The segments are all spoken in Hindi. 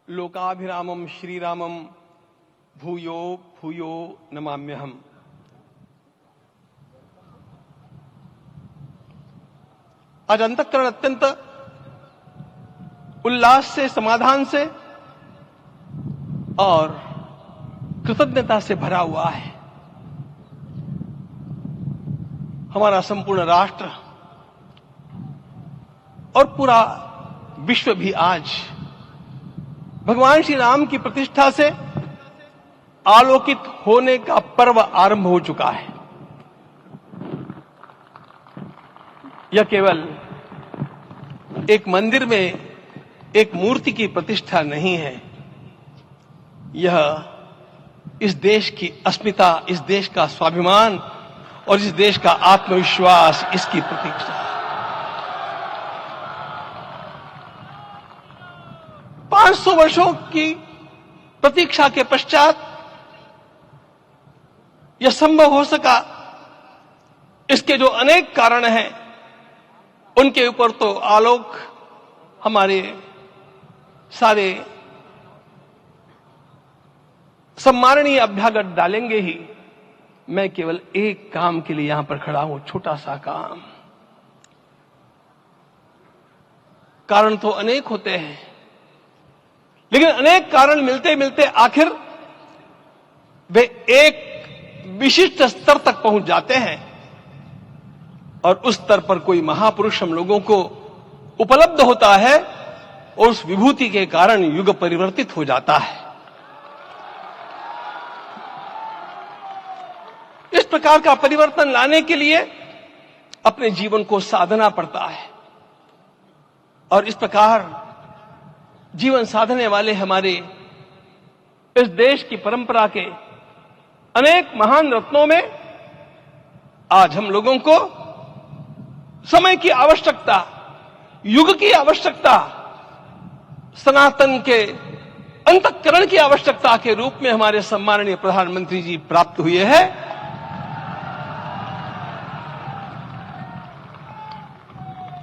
लोकाभिरामम श्रीरामम भूयो भूयो नमाम्यहम्। आज अंतःकरण अत्यंत उल्लास से, समाधान से और कृतज्ञता से भरा हुआ है। हमारा संपूर्ण राष्ट्र और पूरा विश्व भी आज भगवान श्री राम की प्रतिष्ठा से आलोकित होने का पर्व आरंभ हो चुका है। यह केवल एक मंदिर में एक मूर्ति की प्रतिष्ठा नहीं है, यह इस देश की अस्मिता, इस देश का स्वाभिमान और इस देश का आत्मविश्वास, इसकी प्रतीक्षा है। 500 वर्षों की प्रतीक्षा के पश्चात यह संभव हो सका। इसके जो अनेक कारण हैं, उनके ऊपर तो आलोक हमारे सारे सम्माननीय अभ्यागत डालेंगे ही। मैं केवल एक काम के लिए यहां पर खड़ा हूं, छोटा सा काम। कारण तो अनेक होते हैं, लेकिन अनेक कारण मिलते मिलते आखिर वे एक विशिष्ट स्तर तक पहुंच जाते हैं और उस स्तर पर कोई महापुरुष हम लोगों को उपलब्ध होता है और उस विभूति के कारण युग परिवर्तित हो जाता है। इस प्रकार का परिवर्तन लाने के लिए अपने जीवन को साधना पड़ता है और इस प्रकार जीवन साधने वाले हमारे इस देश की परंपरा के अनेक महान रत्नों में आज हम लोगों को समय की आवश्यकता, युग की आवश्यकता, सनातन के अंतःकरण की आवश्यकता के रूप में हमारे सम्माननीय प्रधानमंत्री जी प्राप्त हुए हैं।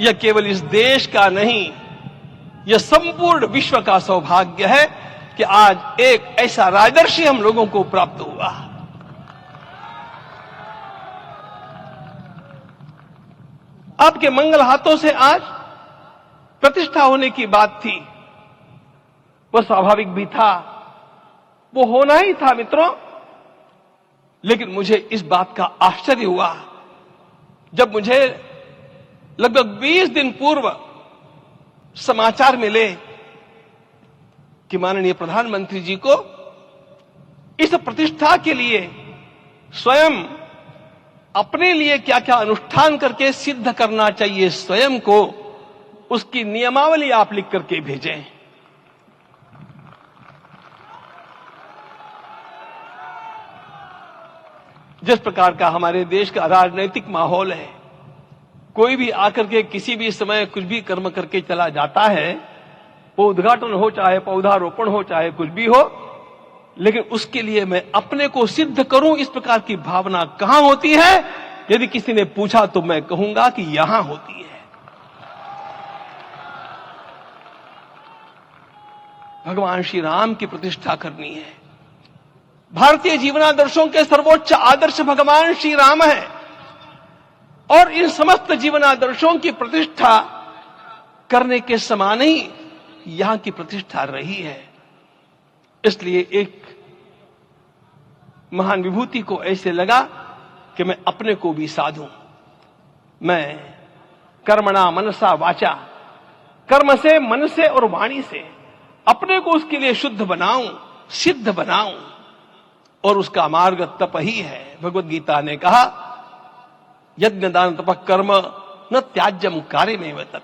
यह केवल इस देश का नहीं, यह संपूर्ण विश्व का सौभाग्य है कि आज एक ऐसा राजदर्शी हम लोगों को प्राप्त हुआ। आपके मंगल हाथों से आज प्रतिष्ठा होने की बात थी, वह स्वाभाविक भी था, वो होना ही था मित्रों। लेकिन मुझे इस बात का आश्चर्य हुआ जब मुझे लगभग 20 दिन पूर्व समाचार मिले कि माननीय प्रधानमंत्री जी को इस प्रतिष्ठा के लिए स्वयं अपने लिए क्या क्या अनुष्ठान करके सिद्ध करना चाहिए, स्वयं को उसकी नियमावली आप लिख करके भेजें। जिस प्रकार का हमारे देश का राजनीतिक माहौल है, कोई भी आकर के किसी भी समय कुछ भी कर्म करके चला जाता है, वो उद्घाटन हो, चाहे पौधारोपण हो, चाहे कुछ भी हो, लेकिन उसके लिए मैं अपने को सिद्ध करूं, इस प्रकार की भावना कहां होती है? यदि किसी ने पूछा तो मैं कहूंगा कि यहां होती है। भगवान श्री राम की प्रतिष्ठा करनी है। भारतीय जीवनादर्शों के सर्वोच्च आदर्श भगवान श्री राम है और इन समस्त जीवनादर्शों की प्रतिष्ठा करने के समान ही यहां की प्रतिष्ठा रही है। इसलिए एक महान विभूति को ऐसे लगा कि मैं अपने को भी साधूं। मैं कर्मणा मनसा वाचा, कर्म से, मन से और वाणी से अपने को उसके लिए शुद्ध बनाऊं, सिद्ध बनाऊं, और उसका मार्ग तप ही है। भगवद गीता ने कहा, यज्ञ दान तप कर्म न त्याज्यम कार्य में तप।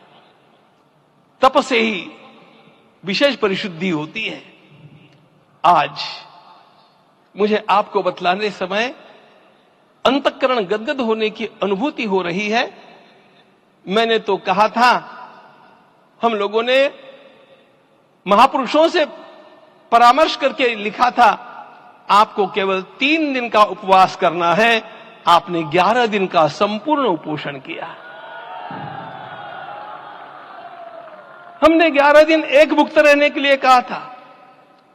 तप से ही विशेष परिशुद्धि होती है। आज मुझे आपको बतलाने समय अंतःकरण गदगद होने की अनुभूति हो रही है। मैंने तो कहा था, हम लोगों ने महापुरुषों से परामर्श करके लिखा था, आपको केवल 3 दिन का उपवास करना है। आपने 11 दिन का संपूर्ण उपोषण किया। हमने 11 दिन एक मुक्त रहने के लिए कहा था,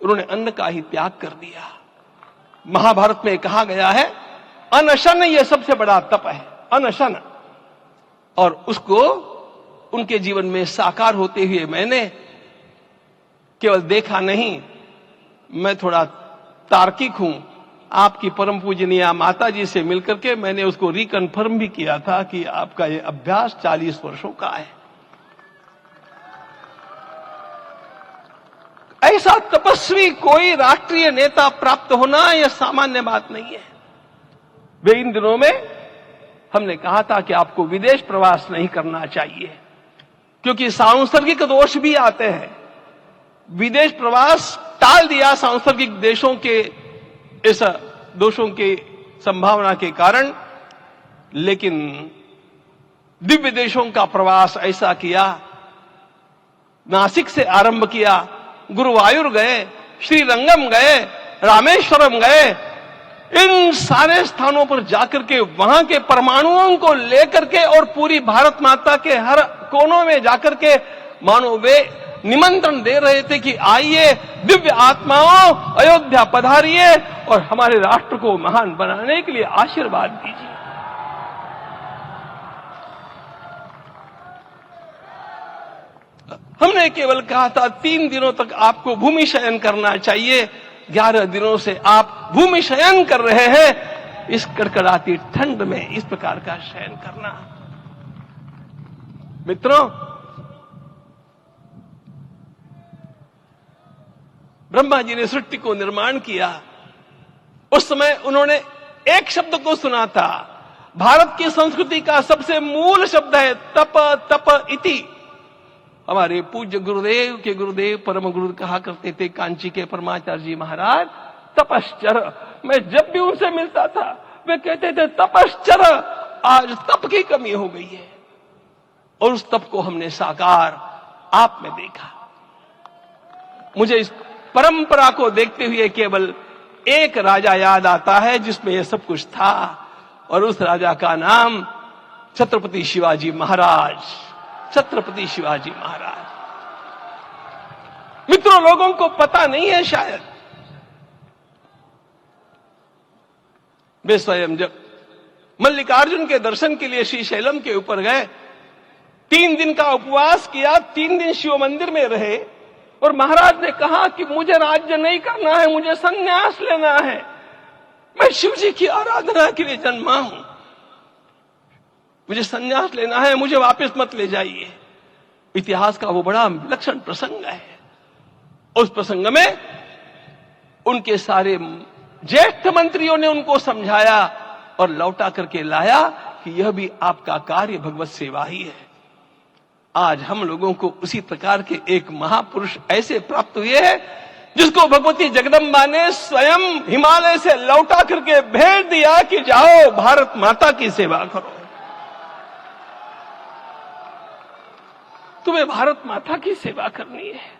उन्होंने अन्न का ही त्याग कर दिया। महाभारत में कहा गया है अनशन यह सबसे बड़ा तप है, अनशन। और उसको उनके जीवन में साकार होते हुए मैंने केवल देखा नहीं, मैं थोड़ा तार्किक हूं। आपकी परम पूजनीय माता जी से मिलकर के मैंने उसको रिकन्फर्म भी किया था कि आपका ये अभ्यास 40 वर्षों का है। ऐसा तपस्वी कोई राष्ट्रीय नेता प्राप्त होना यह सामान्य बात नहीं है। वे इन दिनों में हमने कहा था कि आपको विदेश प्रवास नहीं करना चाहिए क्योंकि सांसर्गिक दोष भी आते हैं। विदेश प्रवास टाल दिया सांसर्गिक देशों के इस दोषों की संभावना के कारण, लेकिन दिव्य देशों का प्रवास ऐसा किया। नासिक से आरंभ किया, गुरुवायूर गए, श्रीरंगम गए, रामेश्वरम गए। इन सारे स्थानों पर जाकर के वहां के परमाणुओं को लेकर के और पूरी भारत माता के हर कोनों में जाकर के मानो वे निमंत्रण दे रहे थे कि आइए दिव्य आत्माओं, अयोध्या पधारिए और हमारे राष्ट्र को महान बनाने के लिए आशीर्वाद दीजिए। हमने केवल कहा था 3 दिनों तक आपको भूमि शयन करना चाहिए। 11 दिनों से आप भूमि शयन कर रहे हैं। इस कड़कड़ाती ठंड में इस प्रकार का शयन करना, मित्रों, ब्रह्मा जी ने सृष्टि को निर्माण किया। उस समय उन्होंने एक शब्द को सुना था। भारत की संस्कृति का सबसे मूल शब्द है तप तप इति। हमारे पूज्य गुरुदेव के गुरुदेव परम गुरु कहा करते थे, कांची के परमाचार्य जी महाराज, तपश्चर। मैं जब भी उनसे मिलता था वे कहते थे तपश्चर। आज तप की कमी हो गई है और उस तप को हमने साकार आप में देखा। मुझे इस परंपरा को देखते हुए केवल एक राजा याद आता है जिसमें यह सब कुछ था, और उस राजा का नाम छत्रपति शिवाजी महाराज। छत्रपति शिवाजी महाराज। मित्रों, लोगों को पता नहीं है शायद, वे स्वयं जब मल्लिकार्जुन के दर्शन के लिए श्रीशैलम के ऊपर गए, 3 दिन का उपवास किया, 3 दिन शिव मंदिर में रहे और महाराज ने कहा कि मुझे राज्य नहीं करना है, मुझे संन्यास लेना है, मैं शिव जी की आराधना के लिए जन्मा हूं, मुझे संन्यास लेना है, मुझे वापस मत ले जाइए। इतिहास का वो बड़ा विलक्षण प्रसंग है। उस प्रसंग में उनके सारे ज्येष्ठ मंत्रियों ने उनको समझाया और लौटा करके लाया कि यह भी आपका कार्य भगवत सेवा ही है। आज हम लोगों को उसी प्रकार के एक महापुरुष ऐसे प्राप्त हुए हैं जिसको भगवती जगदम्बा ने स्वयं हिमालय से लौटा करके भेज दिया कि जाओ भारत माता की सेवा करो। तुम्हें भारत माता की सेवा करनी है।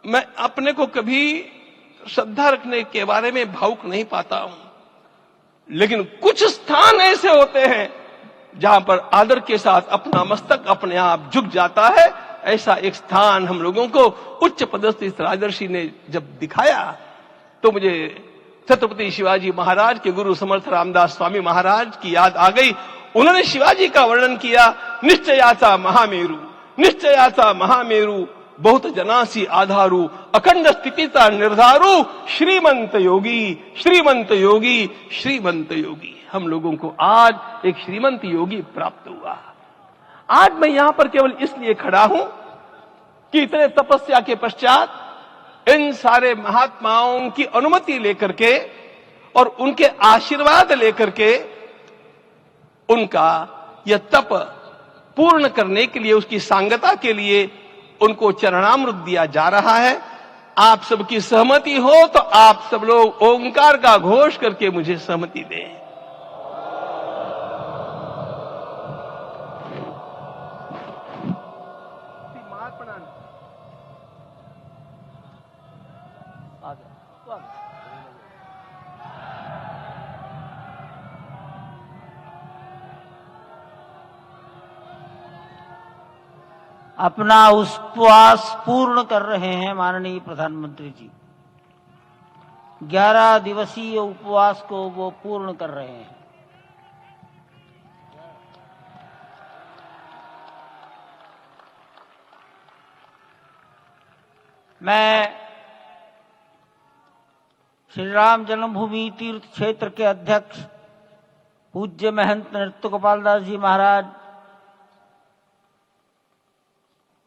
मैं अपने को कभी श्रद्धा रखने के बारे में भावुक नहीं पाता हूं, लेकिन कुछ स्थान ऐसे होते हैं जहां पर आदर के साथ अपना मस्तक अपने आप झुक जाता है। ऐसा एक स्थान हम लोगों को उच्च पदस्थ इस राजर्षि ने जब दिखाया तो मुझे छत्रपति शिवाजी महाराज के गुरु समर्थ रामदास स्वामी महाराज की याद आ गई। उन्होंने शिवाजी का वर्णन किया, निश्चयाचा महामेरु, निश्चयाचा महामेरु, बहुत जनासी आधारू, अखंड स्थितिता निर्धारू, श्रीमंत योगी, श्रीमंत योगी, श्रीमंत योगी। हम लोगों को आज एक श्रीमंत योगी प्राप्त हुआ। आज मैं यहां पर केवल इसलिए खड़ा हूं कि इतने तपस्या के पश्चात इन सारे महात्माओं की अनुमति लेकर के और उनके आशीर्वाद लेकर के उनका यह तप पूर्ण करने के लिए, उसकी सांगता के लिए उनको चरणामृत दिया जा रहा है। आप सबकी सहमति हो तो आप सब लोग ओंकार का घोष करके मुझे सहमति दें। अपना उपवास पूर्ण कर रहे हैं माननीय प्रधानमंत्री जी। 11 दिवसीय उपवास को वो पूर्ण कर रहे हैं। मैं श्री राम जन्मभूमि तीर्थ क्षेत्र के अध्यक्ष पूज्य महंत नृत्य गोपाल दास जी महाराज,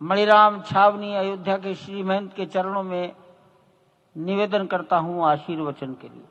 मणिराम छावनी अयोध्या के श्री महंत के चरणों में निवेदन करता हूं आशीर्वचन के लिए।